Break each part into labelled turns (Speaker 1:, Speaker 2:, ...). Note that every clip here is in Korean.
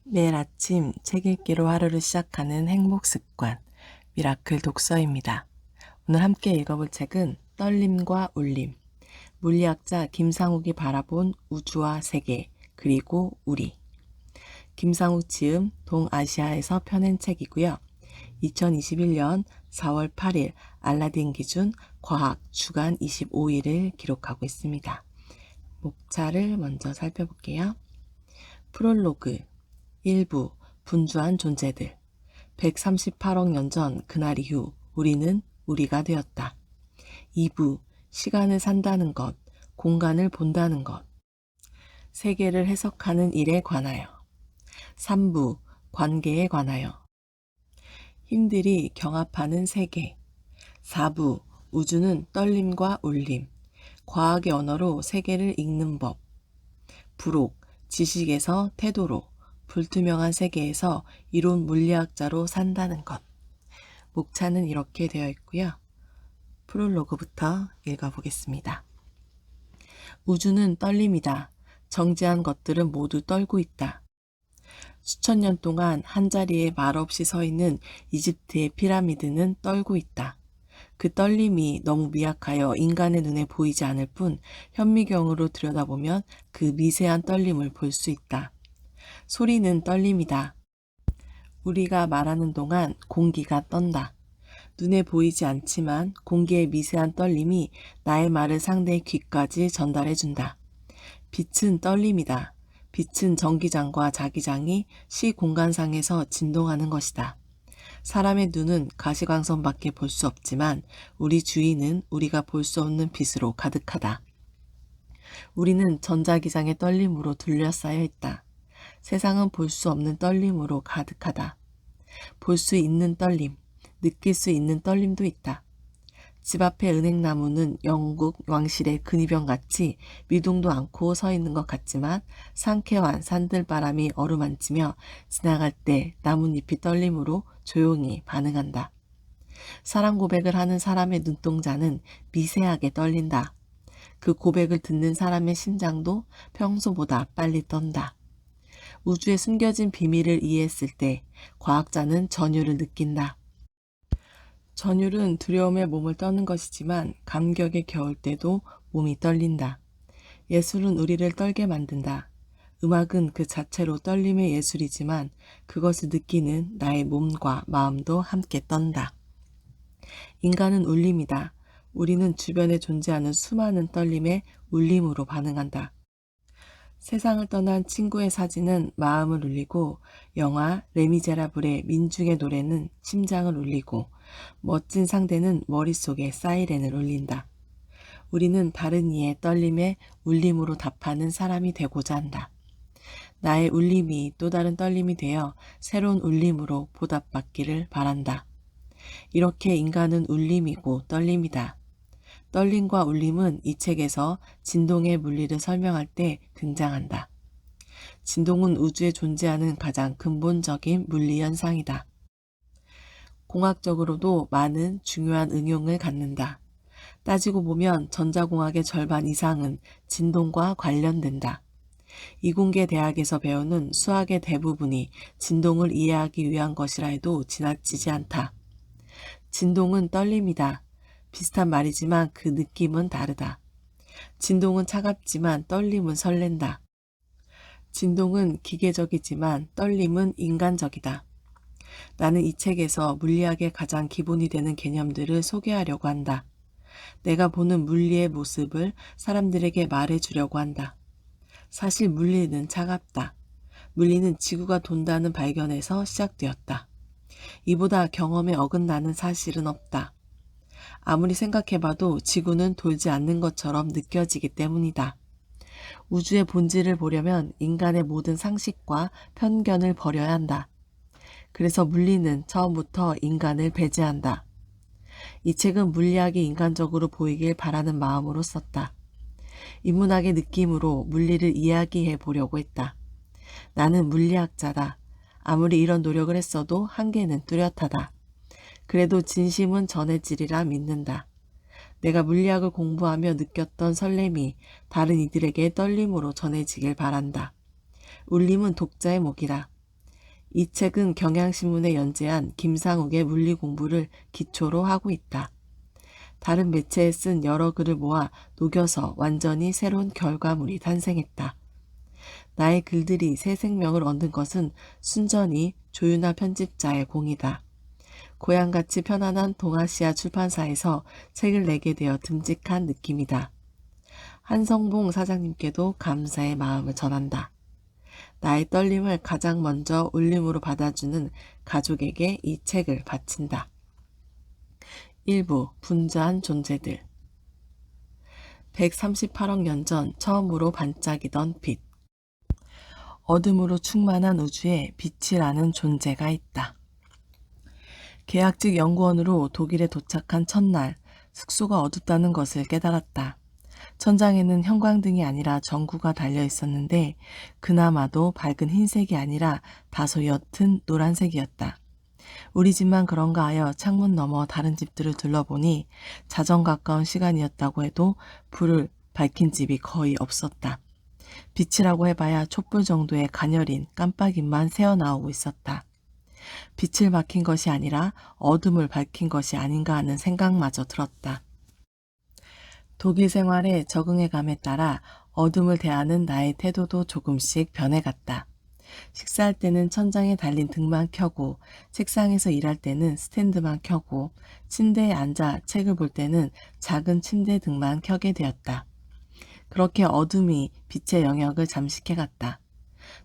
Speaker 1: 매일 아침 책 읽기로 하루를 시작하는 행복 습관, 미라클 독서입니다. 오늘 함께 읽어볼 책은 떨림과 울림, 물리학자 김상욱이 바라본 우주와 세계, 그리고 우리. 김상욱 지음 동아시아에서 펴낸 책이고요. 2021년 4월 8일 알라딘 기준 과학 주간 25일을 기록하고 있습니다. 목차를 먼저 살펴볼게요. 프롤로그 1부 분주한 존재들 138억 년 전 그날 이후 우리는 우리가 되었다. 2부 시간을 산다는 것, 공간을 본다는 것, 세계를 해석하는 일에 관하여. 3부 관계에 관하여. 힘들이 경합하는 세계. 4부 우주는 떨림과 울림, 과학의 언어로 세계를 읽는 법. 부록 지식에서 태도로, 불투명한 세계에서 이론 물리학자로 산다는 것. 목차는 이렇게 되어 있고요. 프롤로그부터 읽어보겠습니다. 우주는 떨림이다. 정지한 것들은 모두 떨고 있다. 수천 년 동안 한자리에 말없이 서 있는 이집트의 피라미드는 떨고 있다. 그 떨림이 너무 미약하여 인간의 눈에 보이지 않을 뿐 현미경으로 들여다보면 그 미세한 떨림을 볼 수 있다. 소리는 떨림이다. 우리가 말하는 동안 공기가 떤다. 눈에 보이지 않지만 공기의 미세한 떨림이 나의 말을 상대의 귀까지 전달해준다. 빛은 떨림이다. 빛은 전기장과 자기장이 시공간상에서 진동하는 것이다. 사람의 눈은 가시광선밖에 볼 수 없지만 우리 주위는 우리가 볼 수 없는 빛으로 가득하다. 우리는 전자기장의 떨림으로 둘러싸여 있다. 세상은 볼 수 없는 떨림으로 가득하다. 볼 수 있는 떨림, 느낄 수 있는 떨림도 있다. 집 앞의 은행나무는 영국 왕실의 근위병같이 미동도 않고 서 있는 것 같지만 상쾌한 산들바람이 어루만지며 지나갈 때 나뭇잎이 떨림으로 조용히 반응한다. 사랑 고백을 하는 사람의 눈동자는 미세하게 떨린다. 그 고백을 듣는 사람의 심장도 평소보다 빨리 떤다. 우주에 숨겨진 비밀을 이해했을 때 과학자는 전율을 느낀다. 전율은 두려움에 몸을 떠는 것이지만 감격에 겨울 때도 몸이 떨린다. 예술은 우리를 떨게 만든다. 음악은 그 자체로 떨림의 예술이지만 그것을 느끼는 나의 몸과 마음도 함께 떤다. 인간은 울림이다. 우리는 주변에 존재하는 수많은 떨림에 울림으로 반응한다. 세상을 떠난 친구의 사진은 마음을 울리고 영화 레미제라블의 민중의 노래는 심장을 울리고 멋진 상대는 머릿속에 사이렌을 울린다. 우리는 다른 이의 떨림에 울림으로 답하는 사람이 되고자 한다. 나의 울림이 또 다른 떨림이 되어 새로운 울림으로 보답받기를 바란다. 이렇게 인간은 울림이고 떨림이다. 떨림과 울림은 이 책에서 진동의 물리를 설명할 때 등장한다. 진동은 우주에 존재하는 가장 근본적인 물리 현상이다. 공학적으로도 많은 중요한 응용을 갖는다. 따지고 보면 전자공학의 절반 이상은 진동과 관련된다. 이공계 대학에서 배우는 수학의 대부분이 진동을 이해하기 위한 것이라 해도 지나치지 않다. 진동은 떨림이다. 비슷한 말이지만 그 느낌은 다르다. 진동은 차갑지만 떨림은 설렌다. 진동은 기계적이지만 떨림은 인간적이다. 나는 이 책에서 물리학의 가장 기본이 되는 개념들을 소개하려고 한다. 내가 보는 물리의 모습을 사람들에게 말해주려고 한다. 사실 물리는 차갑다. 물리는 지구가 돈다는 발견에서 시작되었다. 이보다 경험에 어긋나는 사실은 없다. 아무리 생각해봐도 지구는 돌지 않는 것처럼 느껴지기 때문이다. 우주의 본질을 보려면 인간의 모든 상식과 편견을 버려야 한다. 그래서 물리는 처음부터 인간을 배제한다. 이 책은 물리학이 인간적으로 보이길 바라는 마음으로 썼다. 인문학의 느낌으로 물리를 이야기해 보려고 했다. 나는 물리학자다. 아무리 이런 노력을 했어도 한계는 뚜렷하다. 그래도 진심은 전해지리라 믿는다. 내가 물리학을 공부하며 느꼈던 설렘이 다른 이들에게 떨림으로 전해지길 바란다. 울림은 독자의 목이다. 이 책은 경향신문에 연재한 김상욱의 물리 공부를 기초로 하고 있다. 다른 매체에 쓴 여러 글을 모아 녹여서 완전히 새로운 결과물이 탄생했다. 나의 글들이 새 생명을 얻는 것은 순전히 조윤아 편집자의 공이다. 고향같이 편안한 동아시아 출판사에서 책을 내게 되어 듬직한 느낌이다. 한성봉 사장님께도 감사의 마음을 전한다. 나의 떨림을 가장 먼저 울림으로 받아주는 가족에게 이 책을 바친다. 일부 분주한 존재들. 138억 년 전 처음으로 반짝이던 빛. 어둠으로 충만한 우주에 빛이라는 존재가 있다. 계약직 연구원으로 독일에 도착한 첫날, 숙소가 어둡다는 것을 깨달았다. 천장에는 형광등이 아니라 전구가 달려 있었는데 그나마도 밝은 흰색이 아니라 다소 옅은 노란색이었다. 우리 집만 그런가 하여 창문 너머 다른 집들을 둘러보니 자정 가까운 시간이었다고 해도 불을 밝힌 집이 거의 없었다. 빛이라고 해봐야 촛불 정도의 가녀린 깜빡임만 새어나오고 있었다. 빛을 밝힌 것이 아니라 어둠을 밝힌 것이 아닌가 하는 생각마저 들었다. 독일 생활에 적응해감에 따라 어둠을 대하는 나의 태도도 조금씩 변해갔다. 식사할 때는 천장에 달린 등만 켜고, 책상에서 일할 때는 스탠드만 켜고, 침대에 앉아 책을 볼 때는 작은 침대 등만 켜게 되었다. 그렇게 어둠이 빛의 영역을 잠식해갔다.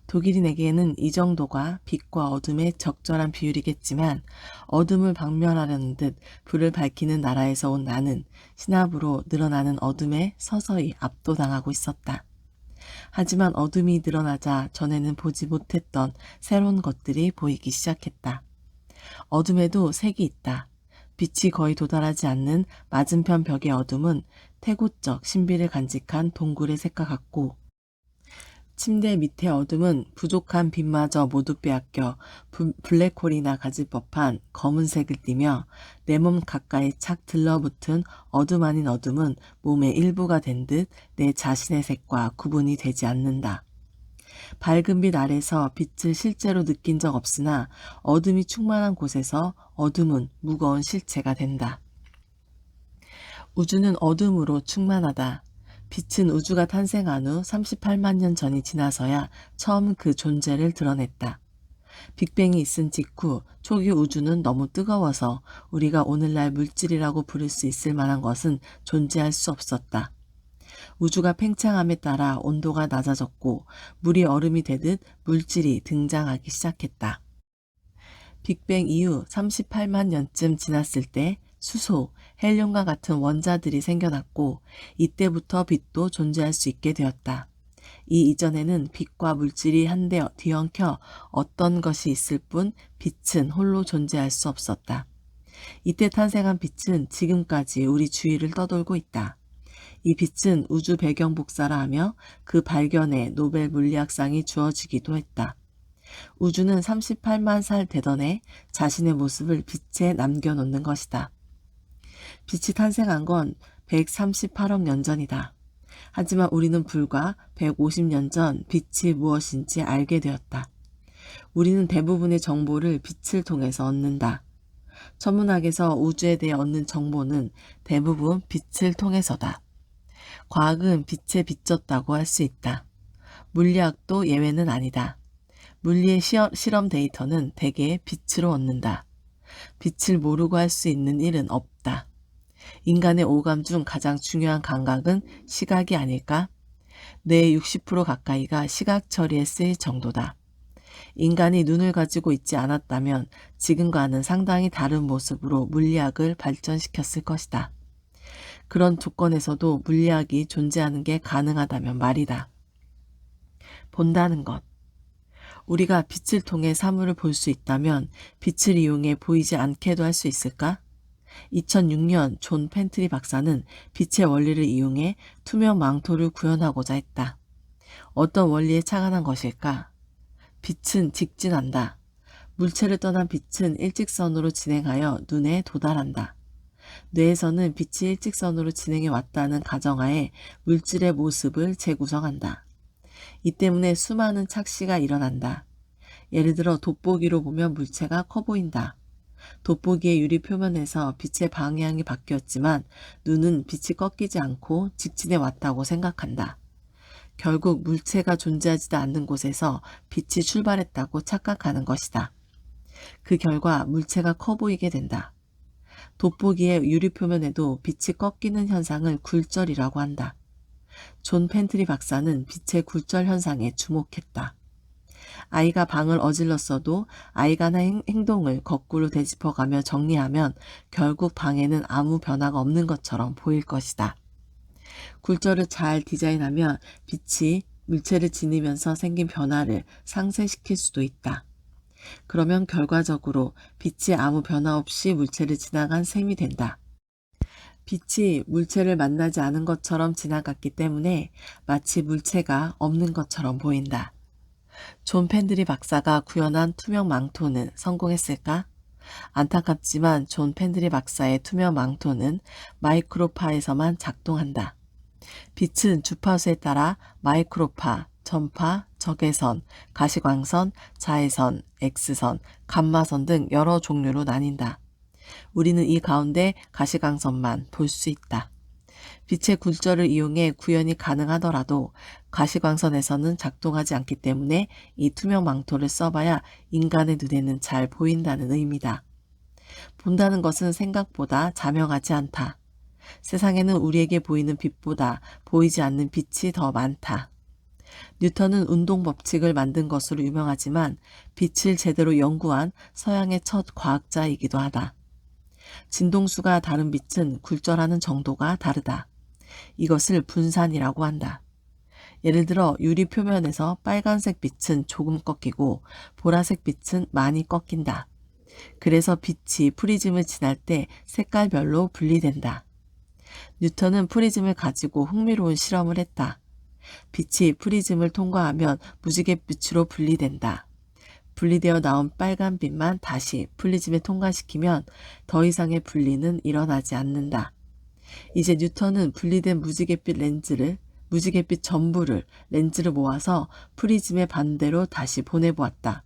Speaker 1: 독일인에게는 이 정도가 빛과 어둠의 적절한 비율이겠지만 어둠을 박멸하려는 듯 불을 밝히는 나라에서 온 나는 신압으로 늘어나는 어둠에 서서히 압도당하고 있었다. 하지만 어둠이 늘어나자 전에는 보지 못했던 새로운 것들이 보이기 시작했다. 어둠에도 색이 있다. 빛이 거의 도달하지 않는 맞은편 벽의 어둠은 태고적 신비를 간직한 동굴의 색과 같고, 침대 밑의 어둠은 부족한 빛마저 모두 빼앗겨 블랙홀이나 가질 법한 검은색을 띠며 내 몸 가까이 착 들러붙은 어둠 아닌 어둠은 몸의 일부가 된 듯 내 자신의 색과 구분이 되지 않는다. 밝은 빛 아래서 빛을 실제로 느낀 적 없으나 어둠이 충만한 곳에서 어둠은 무거운 실체가 된다. 우주는 어둠으로 충만하다. 빛은 우주가 탄생한 후 38만 년 전이 지나서야 처음 그 존재를 드러냈다. 빅뱅이 있은 직후 초기 우주는 너무 뜨거워서 우리가 오늘날 물질이라고 부를 수 있을 만한 것은 존재할 수 없었다. 우주가 팽창함에 따라 온도가 낮아졌고 물이 얼음이 되듯 물질이 등장하기 시작했다. 빅뱅 이후 38만 년쯤 지났을 때 수소, 헬륨과 같은 원자들이 생겨났고 이때부터 빛도 존재할 수 있게 되었다. 이 이전에는 빛과 물질이 한데 뒤엉켜 어떤 것이 있을 뿐 빛은 홀로 존재할 수 없었다. 이때 탄생한 빛은 지금까지 우리 주위를 떠돌고 있다. 이 빛은 우주 배경 복사라 하며 그 발견에 노벨 물리학상이 주어지기도 했다. 우주는 38만 살 되던 해 자신의 모습을 빛에 남겨놓는 것이다. 빛이 탄생한 건 138억 년 전이다. 하지만 우리는 불과 150년 전 빛이 무엇인지 알게 되었다. 우리는 대부분의 정보를 빛을 통해서 얻는다. 천문학에서 우주에 대해 얻는 정보는 대부분 빛을 통해서다. 과학은 빛에 비쳤다고 할 수 있다. 물리학도 예외는 아니다. 물리의 실험 데이터는 대개 빛으로 얻는다. 빛을 모르고 할 수 있는 일은 없다. 인간의 오감 중 가장 중요한 감각은 시각이 아닐까? 뇌의 60% 가까이가 시각 처리에 쓰일 정도다. 인간이 눈을 가지고 있지 않았다면 지금과는 상당히 다른 모습으로 물리학을 발전시켰을 것이다. 그런 조건에서도 물리학이 존재하는 게 가능하다면 말이다. 본다는 것. 우리가 빛을 통해 사물을 볼 수 있다면 빛을 이용해 보이지 않게도 할 수 있을까? 2006년 존 펜트리 박사는 빛의 원리를 이용해 투명 망토를 구현하고자 했다. 어떤 원리에 착안한 것일까? 빛은 직진한다. 물체를 떠난 빛은 일직선으로 진행하여 눈에 도달한다. 뇌에서는 빛이 일직선으로 진행해 왔다는 가정하에 물질의 모습을 재구성한다. 이 때문에 수많은 착시가 일어난다. 예를 들어 돋보기로 보면 물체가 커 보인다. 돋보기의 유리 표면에서 빛의 방향이 바뀌었지만 눈은 빛이 꺾이지 않고 직진해 왔다고 생각한다. 결국 물체가 존재하지도 않는 곳에서 빛이 출발했다고 착각하는 것이다. 그 결과 물체가 커 보이게 된다. 돋보기의 유리 표면에도 빛이 꺾이는 현상을 굴절이라고 한다. 존 펜트리 박사는 빛의 굴절 현상에 주목했다. 아이가 방을 어질렀어도 아이가 하는 행동을 거꾸로 되짚어가며 정리하면 결국 방에는 아무 변화가 없는 것처럼 보일 것이다. 굴절을 잘 디자인하면 빛이 물체를 지니면서 생긴 변화를 상쇄시킬 수도 있다. 그러면 결과적으로 빛이 아무 변화 없이 물체를 지나간 셈이 된다. 빛이 물체를 만나지 않은 것처럼 지나갔기 때문에 마치 물체가 없는 것처럼 보인다. 존 펜드리 박사가 구현한 투명 망토는 성공했을까? 안타깝지만 존 펜드리 박사의 투명 망토는 마이크로파에서만 작동한다. 빛은 주파수에 따라 마이크로파, 전파, 적외선, 가시광선, 자외선, X선, 감마선 등 여러 종류로 나뉜다. 우리는 이 가운데 가시광선만 볼 수 있다. 빛의 굴절을 이용해 구현이 가능하더라도 가시광선에서는 작동하지 않기 때문에 이 투명 망토를 써봐야 인간의 눈에는 잘 보인다는 의미다. 본다는 것은 생각보다 자명하지 않다. 세상에는 우리에게 보이는 빛보다 보이지 않는 빛이 더 많다. 뉴턴은 운동 법칙을 만든 것으로 유명하지만 빛을 제대로 연구한 서양의 첫 과학자이기도 하다. 진동수가 다른 빛은 굴절하는 정도가 다르다. 이것을 분산이라고 한다. 예를 들어 유리 표면에서 빨간색 빛은 조금 꺾이고 보라색 빛은 많이 꺾인다. 그래서 빛이 프리즘을 지날 때 색깔별로 분리된다. 뉴턴은 프리즘을 가지고 흥미로운 실험을 했다. 빛이 프리즘을 통과하면 무지갯빛으로 분리된다. 분리되어 나온 빨간 빛만 다시 프리즘에 통과시키면 더 이상의 분리는 일어나지 않는다. 이제 뉴턴은 분리된 무지갯빛 전부를 렌즈를 모아서 프리즘의 반대로 다시 보내보았다.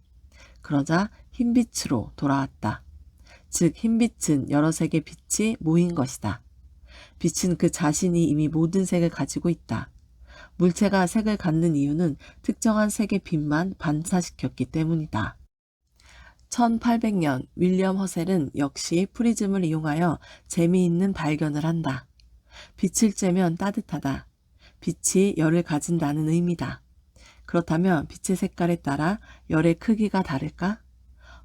Speaker 1: 그러자 흰빛으로 돌아왔다. 즉 흰빛은 여러 색의 빛이 모인 것이다. 빛은 그 자신이 이미 모든 색을 가지고 있다. 물체가 색을 갖는 이유는 특정한 색의 빛만 반사시켰기 때문이다. 1800년 윌리엄 허셀은 역시 프리즘을 이용하여 재미있는 발견을 한다. 빛을 쬐면 따뜻하다. 빛이 열을 가진다는 의미다. 그렇다면 빛의 색깔에 따라 열의 크기가 다를까?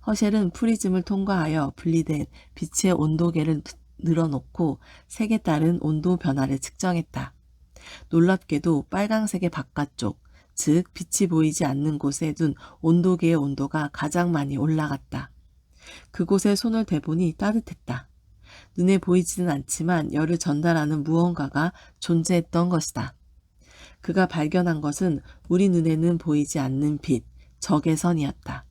Speaker 1: 허셀은 프리즘을 통과하여 분리된 빛의 온도계를 늘어놓고 색에 따른 온도 변화를 측정했다. 놀랍게도 빨강색의 바깥쪽, 즉 빛이 보이지 않는 곳에 둔 온도계의 온도가 가장 많이 올라갔다. 그곳에 손을 대보니 따뜻했다. 눈에 보이지는 않지만 열을 전달하는 무언가가 존재했던 것이다. 그가 발견한 것은 우리 눈에는 보이지 않는 빛, 적외선이었다.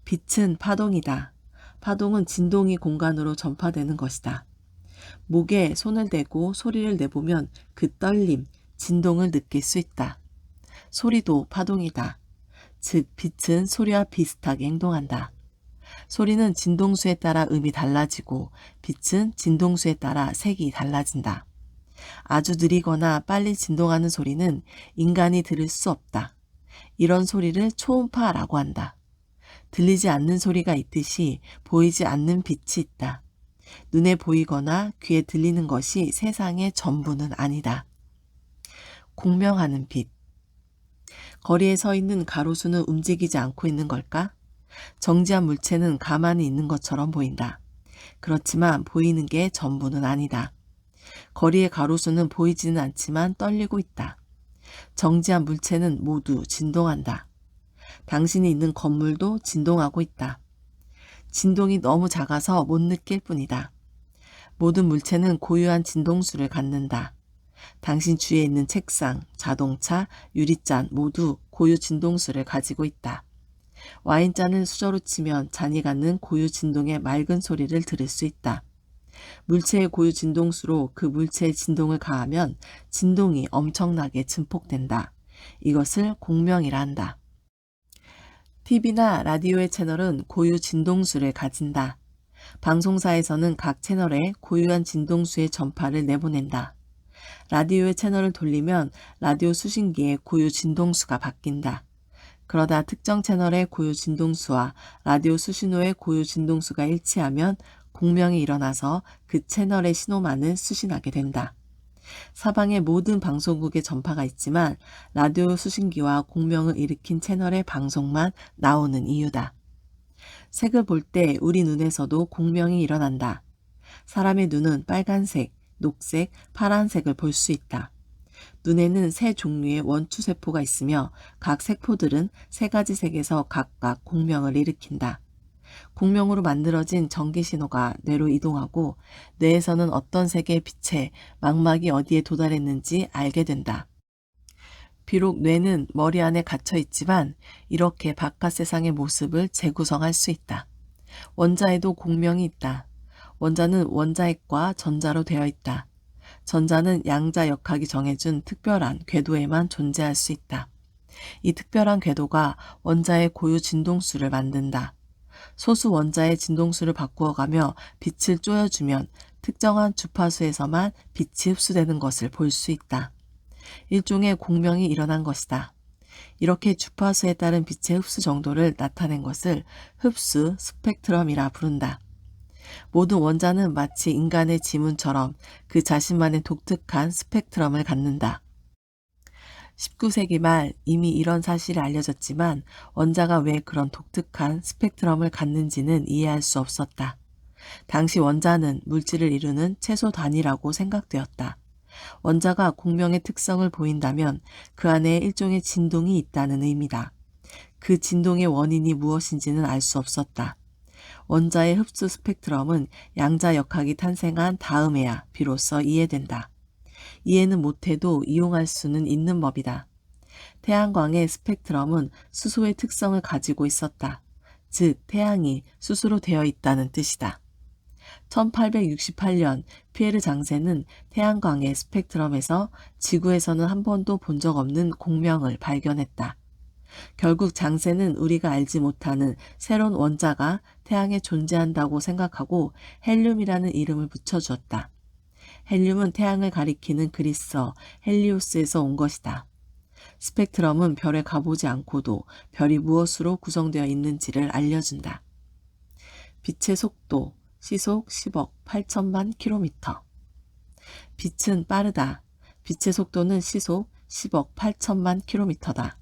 Speaker 1: 빛은 파동이다. 파동은 진동이 공간으로 전파되는 것이다. 목에 손을 대고 소리를 내보면 그 떨림, 진동을 느낄 수 있다. 소리도 파동이다. 즉 빛은 소리와 비슷하게 행동한다. 소리는 진동수에 따라 음이 달라지고 빛은 진동수에 따라 색이 달라진다. 아주 느리거나 빨리 진동하는 소리는 인간이 들을 수 없다. 이런 소리를 초음파라고 한다. 들리지 않는 소리가 있듯이 보이지 않는 빛이 있다. 눈에 보이거나 귀에 들리는 것이 세상의 전부는 아니다. 공명하는 빛. 거리에 서 있는 가로수는 움직이지 않고 있는 걸까? 정지한 물체는 가만히 있는 것처럼 보인다. 그렇지만 보이는 게 전부는 아니다. 거리의 가로수는 보이지는 않지만 떨리고 있다. 정지한 물체는 모두 진동한다. 당신이 있는 건물도 진동하고 있다. 진동이 너무 작아서 못 느낄 뿐이다. 모든 물체는 고유한 진동수를 갖는다. 당신 주위에 있는 책상, 자동차, 유리잔 모두 고유 진동수를 가지고 있다. 와인잔을 수저로 치면 잔이 갖는 고유 진동의 맑은 소리를 들을 수 있다. 물체의 고유 진동수로 그 물체의 진동을 가하면 진동이 엄청나게 증폭된다. 이것을 공명이라 한다. TV나 라디오의 채널은 고유 진동수를 가진다. 방송사에서는 각 채널에 고유한 진동수의 전파를 내보낸다. 라디오의 채널을 돌리면 라디오 수신기의 고유 진동수가 바뀐다. 그러다 특정 채널의 고유 진동수와 라디오 수신호의 고유 진동수가 일치하면 공명이 일어나서 그 채널의 신호만을 수신하게 된다. 사방에 모든 방송국의 전파가 있지만 라디오 수신기와 공명을 일으킨 채널의 방송만 나오는 이유다. 색을 볼 때 우리 눈에서도 공명이 일어난다. 사람의 눈은 빨간색, 녹색, 파란색을 볼 수 있다. 눈에는 세 종류의 원추세포가 있으며 각 세포들은 세 가지 색에서 각각 공명을 일으킨다. 공명으로 만들어진 전기신호가 뇌로 이동하고 뇌에서는 어떤 색의 빛에 망막이 어디에 도달했는지 알게 된다. 비록 뇌는 머리 안에 갇혀 있지만 이렇게 바깥 세상의 모습을 재구성할 수 있다. 원자에도 공명이 있다. 원자는 원자핵과 전자로 되어 있다. 전자는 양자역학이 정해준 특별한 궤도에만 존재할 수 있다. 이 특별한 궤도가 원자의 고유 진동수를 만든다. 소수 원자의 진동수를 바꾸어가며 빛을 쪼여주면 특정한 주파수에서만 빛이 흡수되는 것을 볼 수 있다. 일종의 공명이 일어난 것이다. 이렇게 주파수에 따른 빛의 흡수 정도를 나타낸 것을 흡수 스펙트럼이라 부른다. 모든 원자는 마치 인간의 지문처럼 그 자신만의 독특한 스펙트럼을 갖는다. 19세기 말 이미 이런 사실이 알려졌지만 원자가 왜 그런 독특한 스펙트럼을 갖는지는 이해할 수 없었다. 당시 원자는 물질을 이루는 최소 단위라고 생각되었다. 원자가 공명의 특성을 보인다면 그 안에 일종의 진동이 있다는 의미다. 그 진동의 원인이 무엇인지는 알 수 없었다. 원자의 흡수 스펙트럼은 양자역학이 탄생한 다음에야 비로소 이해된다. 이해는 못해도 이용할 수는 있는 법이다. 태양광의 스펙트럼은 수소의 특성을 가지고 있었다. 즉, 태양이 수소로 되어 있다는 뜻이다. 1868년 피에르 장세는 태양광의 스펙트럼에서 지구에서는 한 번도 본 적 없는 공명을 발견했다. 결국 장세는 우리가 알지 못하는 새로운 원자가 태양에 존재한다고 생각하고 헬륨이라는 이름을 붙여주었다. 헬륨은 태양을 가리키는 그리스어 헬리오스에서 온 것이다. 스펙트럼은 별에 가보지 않고도 별이 무엇으로 구성되어 있는지를 알려준다. 빛의 속도, 시속 10억 8천만 킬로미터. 빛은 빠르다. 빛의 속도는 시속 10억 8천만 킬로미터다.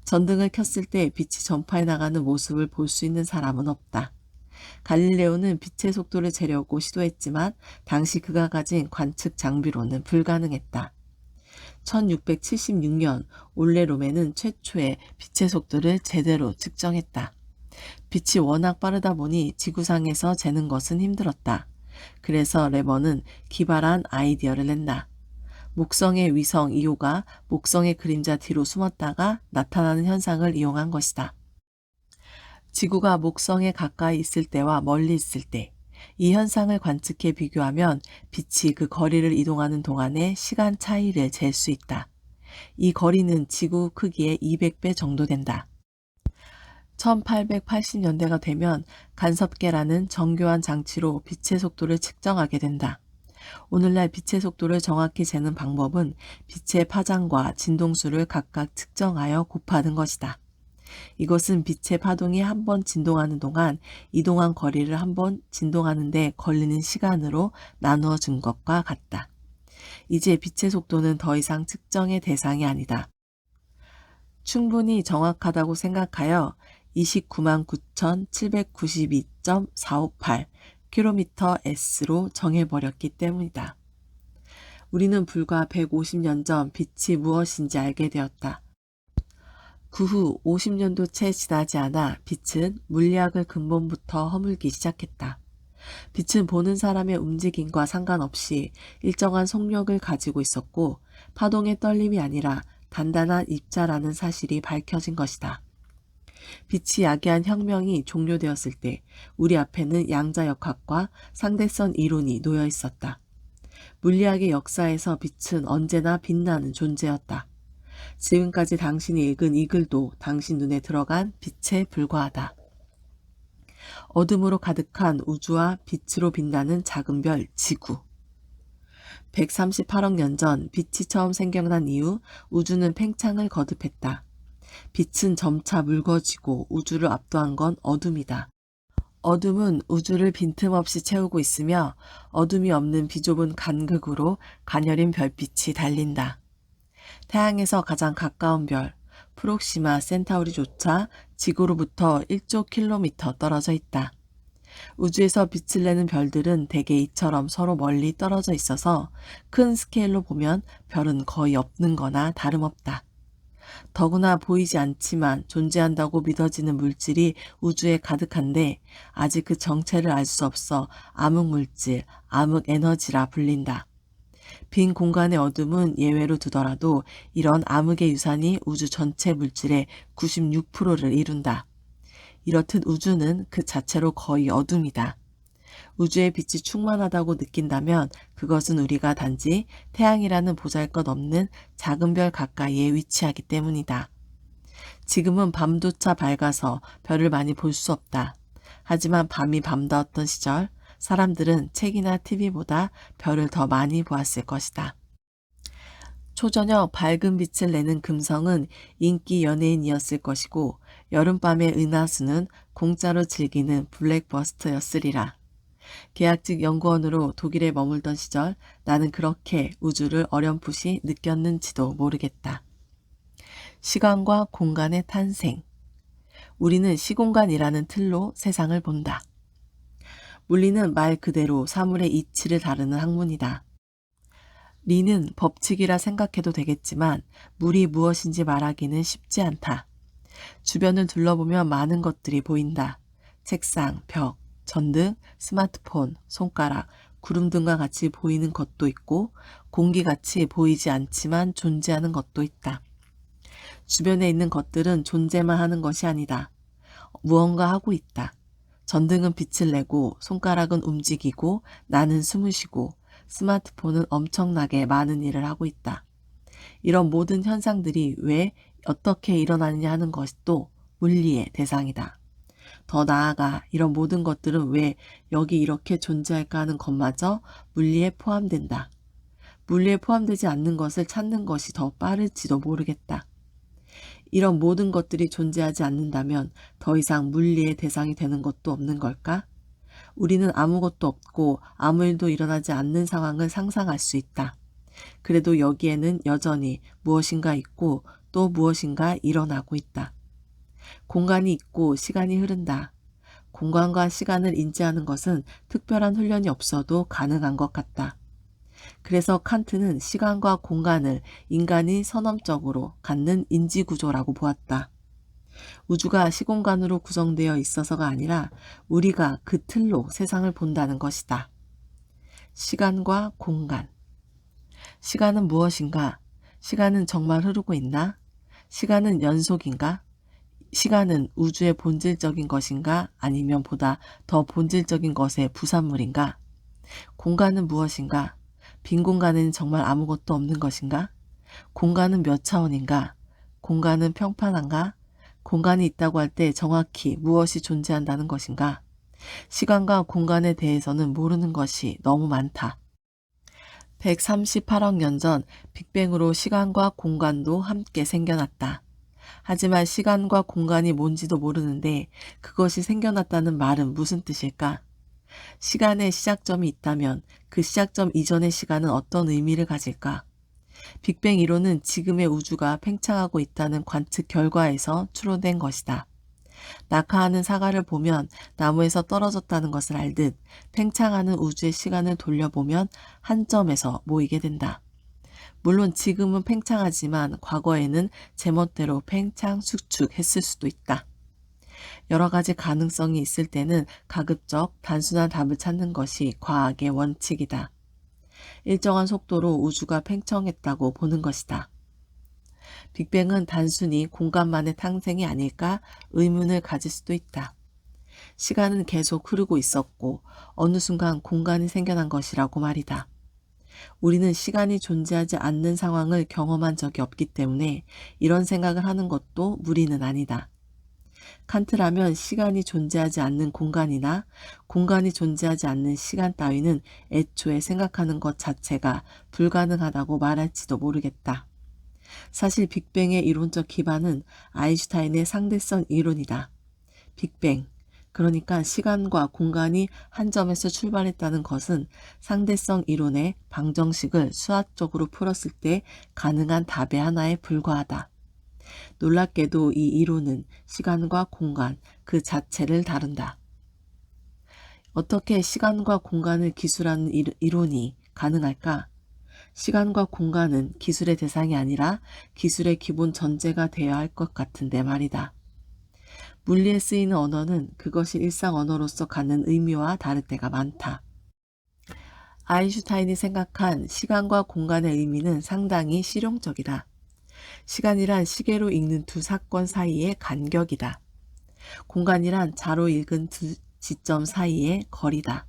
Speaker 1: 전등을 켰을 때 빛이 전파해 나가는 모습을 볼 수 있는 사람은 없다. 갈릴레오는 빛의 속도를 재려고 시도했지만 당시 그가 가진 관측 장비로는 불가능했다. 1676년 올레롬에는 최초의 빛의 속도를 제대로 측정했다. 빛이 워낙 빠르다 보니 지구상에서 재는 것은 힘들었다. 그래서 레머는 기발한 아이디어를 낸다. 목성의 위성 이오가 목성의 그림자 뒤로 숨었다가 나타나는 현상을 이용한 것이다. 지구가 목성에 가까이 있을 때와 멀리 있을 때, 이 현상을 관측해 비교하면 빛이 그 거리를 이동하는 동안의 시간 차이를 잴 수 있다. 이 거리는 지구 크기의 200배 정도 된다. 1880년대가 되면 간섭계라는 정교한 장치로 빛의 속도를 측정하게 된다. 오늘날 빛의 속도를 정확히 재는 방법은 빛의 파장과 진동수를 각각 측정하여 곱하는 것이다. 이것은 빛의 파동이 한 번 진동하는 동안 이동한 거리를 한 번 진동하는 데 걸리는 시간으로 나누어 준 것과 같다. 이제 빛의 속도는 더 이상 측정의 대상이 아니다. 충분히 정확하다고 생각하여 29만 9,792.458 km/s로 정해버렸기 때문이다. 우리는 불과 150년 전 빛이 무엇인지 알게 되었다. 그 후 50년도 채 지나지 않아 빛은 물리학을 근본부터 허물기 시작했다. 빛은 보는 사람의 움직임과 상관없이 일정한 속력을 가지고 있었고 파동의 떨림이 아니라 단단한 입자라는 사실이 밝혀진 것이다. 빛이 야기한 혁명이 종료되었을 때 우리 앞에는 양자역학과 상대성 이론이 놓여 있었다. 물리학의 역사에서 빛은 언제나 빛나는 존재였다. 지금까지 당신이 읽은 이 글도 당신 눈에 들어간 빛에 불과하다. 어둠으로 가득한 우주와 빛으로 빛나는 작은 별 지구. 138억 년 전 빛이 처음 생겨난 이후 우주는 팽창을 거듭했다. 빛은 점차 묽어지고 우주를 압도한 건 어둠이다. 어둠은 우주를 빈틈없이 채우고 있으며 어둠이 없는 비좁은 간극으로 가녀린 별빛이 달린다. 태양에서 가장 가까운 별, 프록시마 센타우리조차 지구로부터 1조 킬로미터 떨어져 있다. 우주에서 빛을 내는 별들은 대개 이처럼 서로 멀리 떨어져 있어서 큰 스케일로 보면 별은 거의 없는 거나 다름없다. 더구나 보이지 않지만 존재한다고 믿어지는 물질이 우주에 가득한데 아직 그 정체를 알 수 없어 암흑물질, 암흑에너지라 불린다. 빈 공간의 어둠은 예외로 두더라도 이런 암흑의 유산이 우주 전체 물질의 96%를 이룬다. 이렇듯 우주는 그 자체로 거의 어둠이다. 우주의 빛이 충만하다고 느낀다면 그것은 우리가 단지 태양이라는 보잘것없는 작은 별 가까이에 위치하기 때문이다. 지금은 밤조차 밝아서 별을 많이 볼 수 없다. 하지만 밤이 밤다웠던 시절 사람들은 책이나 TV보다 별을 더 많이 보았을 것이다. 초저녁 밝은 빛을 내는 금성은 인기 연예인이었을 것이고 여름밤의 은하수는 공짜로 즐기는 블랙버스터였으리라. 계약직 연구원으로 독일에 머물던 시절 나는 그렇게 우주를 어렴풋이 느꼈는지도 모르겠다. 시간과 공간의 탄생. 우리는 시공간이라는 틀로 세상을 본다. 물리는 말 그대로 사물의 이치를 다루는 학문이다. 리는 법칙이라 생각해도 되겠지만 물이 무엇인지 말하기는 쉽지 않다. 주변을 둘러보면 많은 것들이 보인다. 책상, 벽, 전등, 스마트폰, 손가락, 구름 등과 같이 보이는 것도 있고 공기같이 보이지 않지만 존재하는 것도 있다. 주변에 있는 것들은 존재만 하는 것이 아니다. 무언가 하고 있다. 전등은 빛을 내고 손가락은 움직이고 나는 숨을 쉬고 스마트폰은 엄청나게 많은 일을 하고 있다. 이런 모든 현상들이 왜 어떻게 일어나느냐 하는 것도 물리의 대상이다. 더 나아가 이런 모든 것들은 왜 여기 이렇게 존재할까 하는 것마저 물리에 포함된다. 물리에 포함되지 않는 것을 찾는 것이 더 빠를지도 모르겠다. 이런 모든 것들이 존재하지 않는다면 더 이상 물리의 대상이 되는 것도 없는 걸까? 우리는 아무것도 없고 아무 일도 일어나지 않는 상황을 상상할 수 있다. 그래도 여기에는 여전히 무엇인가 있고 또 무엇인가 일어나고 있다. 공간이 있고 시간이 흐른다. 공간과 시간을 인지하는 것은 특별한 훈련이 없어도 가능한 것 같다. 그래서 칸트는 시간과 공간을 인간이 선언적으로 갖는 인지구조라고 보았다. 우주가 시공간으로 구성되어 있어서가 아니라 우리가 그 틀로 세상을 본다는 것이다. 시간과 공간. 시간은 무엇인가? 시간은 정말 흐르고 있나? 시간은 연속인가? 시간은 우주의 본질적인 것인가? 아니면 보다 더 본질적인 것의 부산물인가? 공간은 무엇인가? 빈 공간에는 정말 아무것도 없는 것인가? 공간은 몇 차원인가? 공간은 평판한가? 공간이 있다고 할 때 정확히 무엇이 존재한다는 것인가? 시간과 공간에 대해서는 모르는 것이 너무 많다. 138억 년 전 빅뱅으로 시간과 공간도 함께 생겨났다. 하지만 시간과 공간이 뭔지도 모르는데 그것이 생겨났다는 말은 무슨 뜻일까? 시간의 시작점이 있다면 그 시작점 이전의 시간은 어떤 의미를 가질까? 빅뱅 이론은 지금의 우주가 팽창하고 있다는 관측 결과에서 추론된 것이다. 낙하하는 사과를 보면 나무에서 떨어졌다는 것을 알듯 팽창하는 우주의 시간을 돌려보면 한 점에서 모이게 된다. 물론 지금은 팽창하지만 과거에는 제멋대로 팽창, 수축했을 수도 있다. 여러 가지 가능성이 있을 때는 가급적 단순한 답을 찾는 것이 과학의 원칙이다. 일정한 속도로 우주가 팽창했다고 보는 것이다. 빅뱅은 단순히 공간만의 탄생이 아닐까 의문을 가질 수도 있다. 시간은 계속 흐르고 있었고 어느 순간 공간이 생겨난 것이라고 말이다. 우리는 시간이 존재하지 않는 상황을 경험한 적이 없기 때문에 이런 생각을 하는 것도 무리는 아니다. 칸트라면 시간이 존재하지 않는 공간이나 공간이 존재하지 않는 시간 따위는 애초에 생각하는 것 자체가 불가능하다고 말할지도 모르겠다. 사실 빅뱅의 이론적 기반은 아인슈타인의 상대성 이론이다. 빅뱅, 그러니까 시간과 공간이 한 점에서 출발했다는 것은 상대성 이론의 방정식을 수학적으로 풀었을 때 가능한 답의 하나에 불과하다. 놀랍게도 이 이론은 시간과 공간 그 자체를 다룬다. 어떻게 시간과 공간을 기술하는 이론이 가능할까? 시간과 공간은 기술의 대상이 아니라 기술의 기본 전제가 되어야 할 것 같은데 말이다. 물리에 쓰이는 언어는 그것이 일상 언어로서 갖는 의미와 다를 때가 많다. 아인슈타인이 생각한 시간과 공간의 의미는 상당히 실용적이다. 시간이란 시계로 읽는 두 사건 사이의 간격이다. 공간이란 자로 읽은 두 지점 사이의 거리다.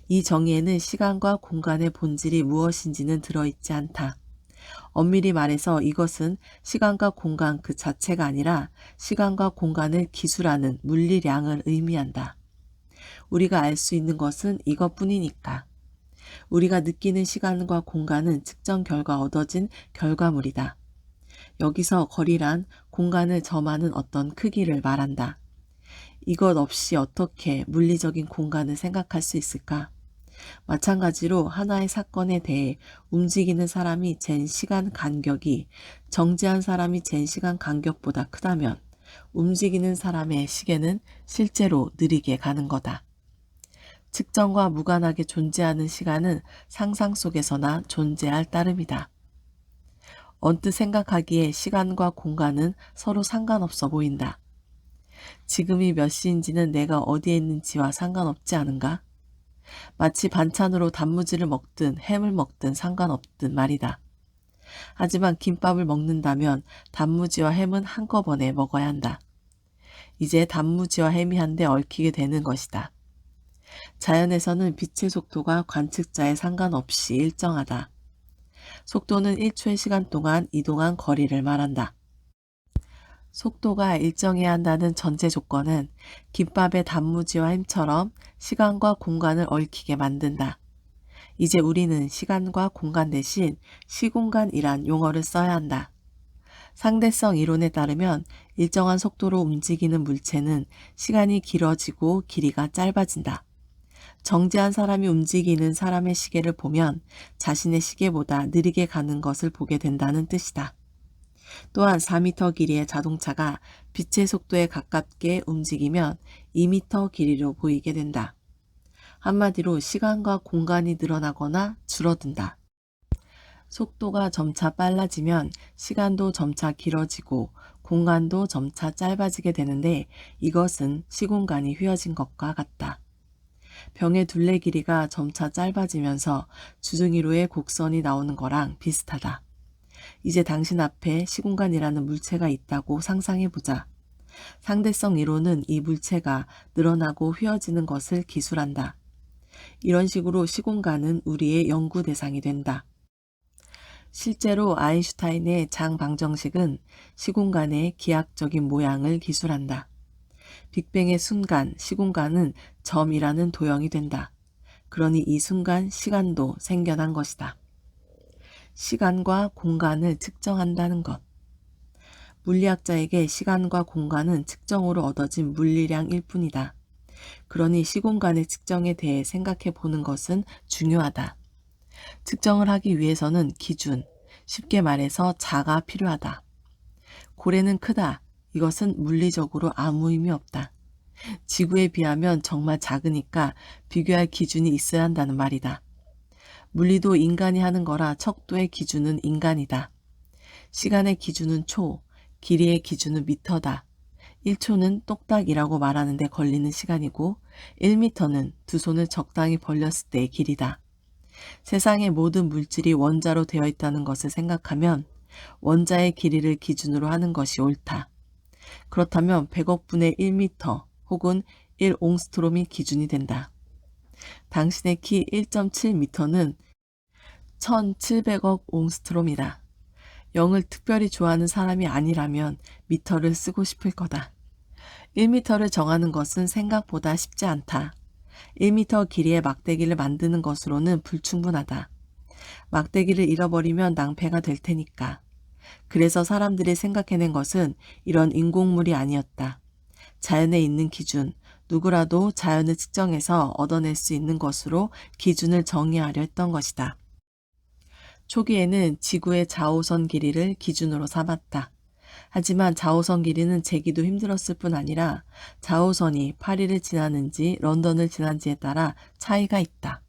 Speaker 1: 이 정의에는 시간과 공간의 본질이 무엇인지는 들어있지 않다. 엄밀히 말해서 이것은 시간과 공간 그 자체가 아니라 시간과 공간을 기술하는 물리량을 의미한다. 우리가 알 수 있는 것은 이것뿐이니까. 우리가 느끼는 시간과 공간은 측정 결과 얻어진 결과물이다. 여기서 거리란 공간을 점하는 어떤 크기를 말한다. 이것 없이 어떻게 물리적인 공간을 생각할 수 있을까? 마찬가지로 하나의 사건에 대해 움직이는 사람이 잰 시간 간격이 정지한 사람이 잰 시간 간격보다 크다면 움직이는 사람의 시계는 실제로 느리게 가는 거다. 측정과 무관하게 존재하는 시간은 상상 속에서나 존재할 따름이다. 언뜻 생각하기에 시간과 공간은 서로 상관없어 보인다. 지금이 몇 시인지는 내가 어디에 있는지와 상관없지 않은가? 마치 반찬으로 단무지를 먹든 햄을 먹든 상관없든 말이다. 하지만 김밥을 먹는다면 단무지와 햄은 한꺼번에 먹어야 한다. 이제 단무지와 햄이 한데 얽히게 되는 것이다. 자연에서는 빛의 속도가 관측자에 상관없이 일정하다. 속도는 1초의 시간 동안 이동한 거리를 말한다. 속도가 일정해야 한다는 전제 조건은 김밥의 단무지와 햄처럼 시간과 공간을 얽히게 만든다. 이제 우리는 시간과 공간 대신 시공간이란 용어를 써야 한다. 상대성 이론에 따르면 일정한 속도로 움직이는 물체는 시간이 길어지고 길이가 짧아진다. 정지한 사람이 움직이는 사람의 시계를 보면 자신의 시계보다 느리게 가는 것을 보게 된다는 뜻이다. 또한 4m 길이의 자동차가 빛의 속도에 가깝게 움직이면 2m 길이로 보이게 된다. 한마디로 시간과 공간이 늘어나거나 줄어든다. 속도가 점차 빨라지면 시간도 점차 길어지고 공간도 점차 짧아지게 되는데 이것은 시공간이 휘어진 것과 같다. 병의 둘레 길이가 점차 짧아지면서 주둥이로의 곡선이 나오는 거랑 비슷하다. 이제 당신 앞에 시공간이라는 물체가 있다고 상상해보자. 상대성 이론은 이 물체가 늘어나고 휘어지는 것을 기술한다. 이런 식으로 시공간은 우리의 연구 대상이 된다. 실제로 아인슈타인의 장방정식은 시공간의 기하학적인 모양을 기술한다. 빅뱅의 순간, 시공간은 점이라는 도형이 된다. 그러니 이 순간 시간도 생겨난 것이다. 시간과 공간을 측정한다는 것. 물리학자에게 시간과 공간은 측정으로 얻어진 물리량일 뿐이다. 그러니 시공간의 측정에 대해 생각해 보는 것은 중요하다. 측정을 하기 위해서는 기준, 쉽게 말해서 자가 필요하다. 고래는 크다. 이것은 물리적으로 아무 의미 없다. 지구에 비하면 정말 작으니까 비교할 기준이 있어야 한다는 말이다. 물리도 인간이 하는 거라 척도의 기준은 인간이다. 시간의 기준은 초, 길이의 기준은 미터다. 1초는 똑딱이라고 말하는데 걸리는 시간이고 1미터는 두 손을 적당히 벌렸을 때의 길이다. 세상의 모든 물질이 원자로 되어 있다는 것을 생각하면 원자의 길이를 기준으로 하는 것이 옳다. 그렇다면 100억 분의 1미터 혹은 1옹스트롬이 기준이 된다. 당신의 키 1.7m는 1700억 옹스트롬이다. 0을 특별히 좋아하는 사람이 아니라면 미터를 쓰고 싶을 거다. 1미터를 정하는 것은 생각보다 쉽지 않다. 1미터 길이의 막대기를 만드는 것으로는 불충분하다. 막대기를 잃어버리면 낭패가 될 테니까. 그래서 사람들이 생각해낸 것은 이런 인공물이 아니었다. 자연에 있는 기준, 누구라도 자연을 측정해서 얻어낼 수 있는 것으로 기준을 정의하려 했던 것이다. 초기에는 지구의 자오선 길이를 기준으로 삼았다. 하지만 자오선 길이는 재기도 힘들었을 뿐 아니라 자오선이 파리를 지나는지 런던을 지난지에 따라 차이가 있다.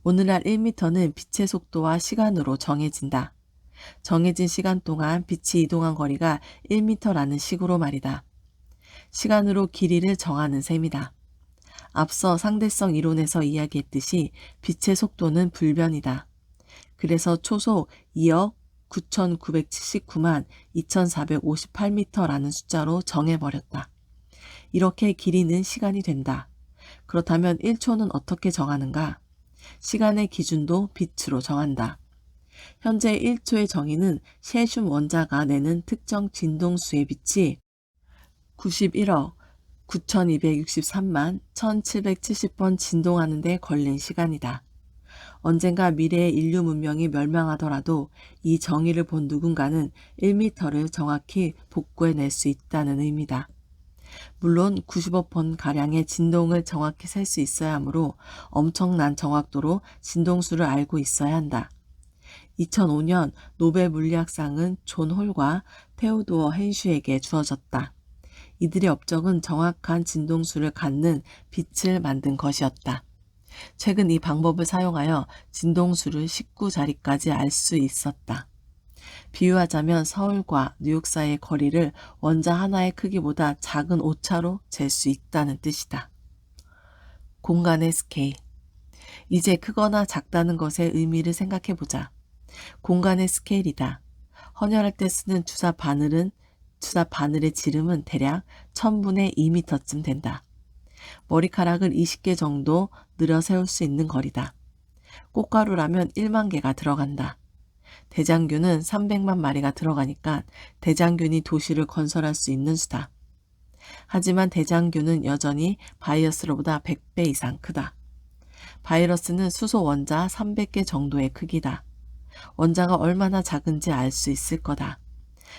Speaker 1: 오늘날 1미터는 빛의 속도와 시간으로 정해진다. 정해진 시간 동안 빛이 이동한 거리가 1미터라는 식으로 말이다. 시간으로 길이를 정하는 셈이다. 앞서 상대성 이론에서 이야기했듯이 빛의 속도는 불변이다. 그래서 초속 2억 9,979만 2,458m라는 숫자로 정해버렸다. 이렇게 길이는 시간이 된다. 그렇다면 1초는 어떻게 정하는가? 시간의 기준도 빛으로 정한다. 현재 1초의 정의는 셰슘 원자가 내는 특정 진동수의 빛이 91억 9,263만 1,770번 진동하는 데 걸린 시간이다. 언젠가 미래의 인류 문명이 멸망하더라도 이 정의를 본 누군가는 1미터를 정확히 복구해낼 수 있다는 의미다. 물론 90억 번가량의 진동을 정확히 셀 수 있어야 하므로 엄청난 정확도로 진동수를 알고 있어야 한다. 2005년 노벨 물리학상은 존 홀과 테오도어 헨슈에게 주어졌다. 이들의 업적은 정확한 진동수를 갖는 빛을 만든 것이었다. 최근 이 방법을 사용하여 진동수를 19자리까지 알 수 있었다. 비유하자면 서울과 뉴욕 사이의 거리를 원자 하나의 크기보다 작은 오차로 잴 수 있다는 뜻이다. 공간의 스케일. 이제 크거나 작다는 것의 의미를 생각해보자. 공간의 스케일이다. 헌혈할 때 쓰는 주사 바늘의 지름은 대략 1000분의 2m쯤 된다. 머리카락을 20개 정도 늘어 세울 수 있는 거리다. 꽃가루라면 1만 개가 들어간다. 대장균은 300만 마리가 들어가니까 대장균이 도시를 건설할 수 있는 수다. 하지만 대장균은 여전히 바이러스로보다 100배 이상 크다. 바이러스는 수소 원자 300개 정도의 크기다. 원자가 얼마나 작은지 알 수 있을 거다.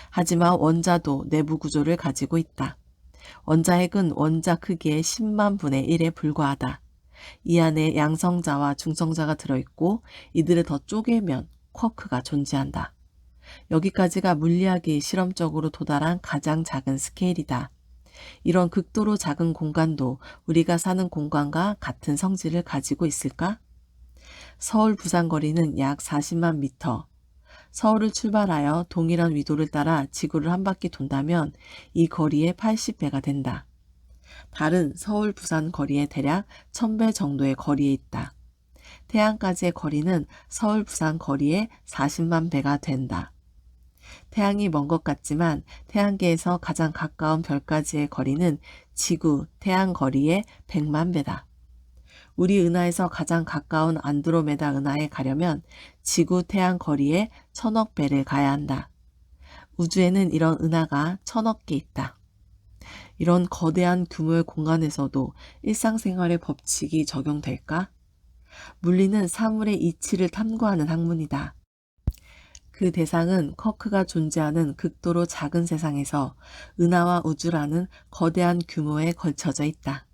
Speaker 1: 하지만 원자도 내부 구조를 가지고 있다. 원자핵은 원자 크기의 10만 분의 1에 불과하다. 이 안에 양성자와 중성자가 들어있고 이들을 더 쪼개면 쿼크가 존재한다. 여기까지가 물리학이 실험적으로 도달한 가장 작은 스케일이다. 이런 극도로 작은 공간도 우리가 사는 공간과 같은 성질을 가지고 있을까? 서울 부산 거리는 약 40만 미터. 서울을 출발하여 동일한 위도를 따라 지구를 한 바퀴 돈다면 이 거리의 80배가 된다. 달은 서울 부산 거리의 대략 1000배 정도의 거리에 있다. 태양까지의 거리는 서울 부산 거리의 40만 배가 된다. 태양이 먼 것 같지만 태양계에서 가장 가까운 별까지의 거리는 지구, 태양 거리의 100만 배다. 우리 은하에서 가장 가까운 안드로메다 은하에 가려면 지구, 태양 거리의 1000억 배를 가야 한다. 우주에는 이런 은하가 1000억 개 있다. 이런 거대한 규모의 공간에서도 일상생활의 법칙이 적용될까? 물리는 사물의 이치를 탐구하는 학문이다. 그 대상은 쿼크가 존재하는 극도로 작은 세상에서 은하와 우주라는 거대한 규모에 걸쳐져 있다.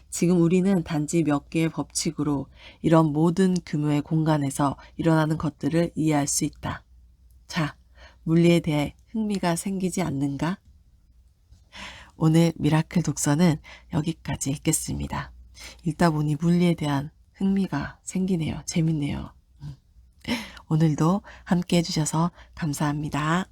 Speaker 1: 지금 우리는 단지 몇 개의 법칙으로 이런 모든 규모의 공간에서 일어나는 것들을 이해할 수 있다. 자, 물리에 대해 흥미가 생기지 않는가? 오늘 미라클 독서는 여기까지 읽겠습니다. 읽다 보니 물리에 대한 흥미가 생기네요. 재밌네요. 오늘도 함께 해주셔서 감사합니다.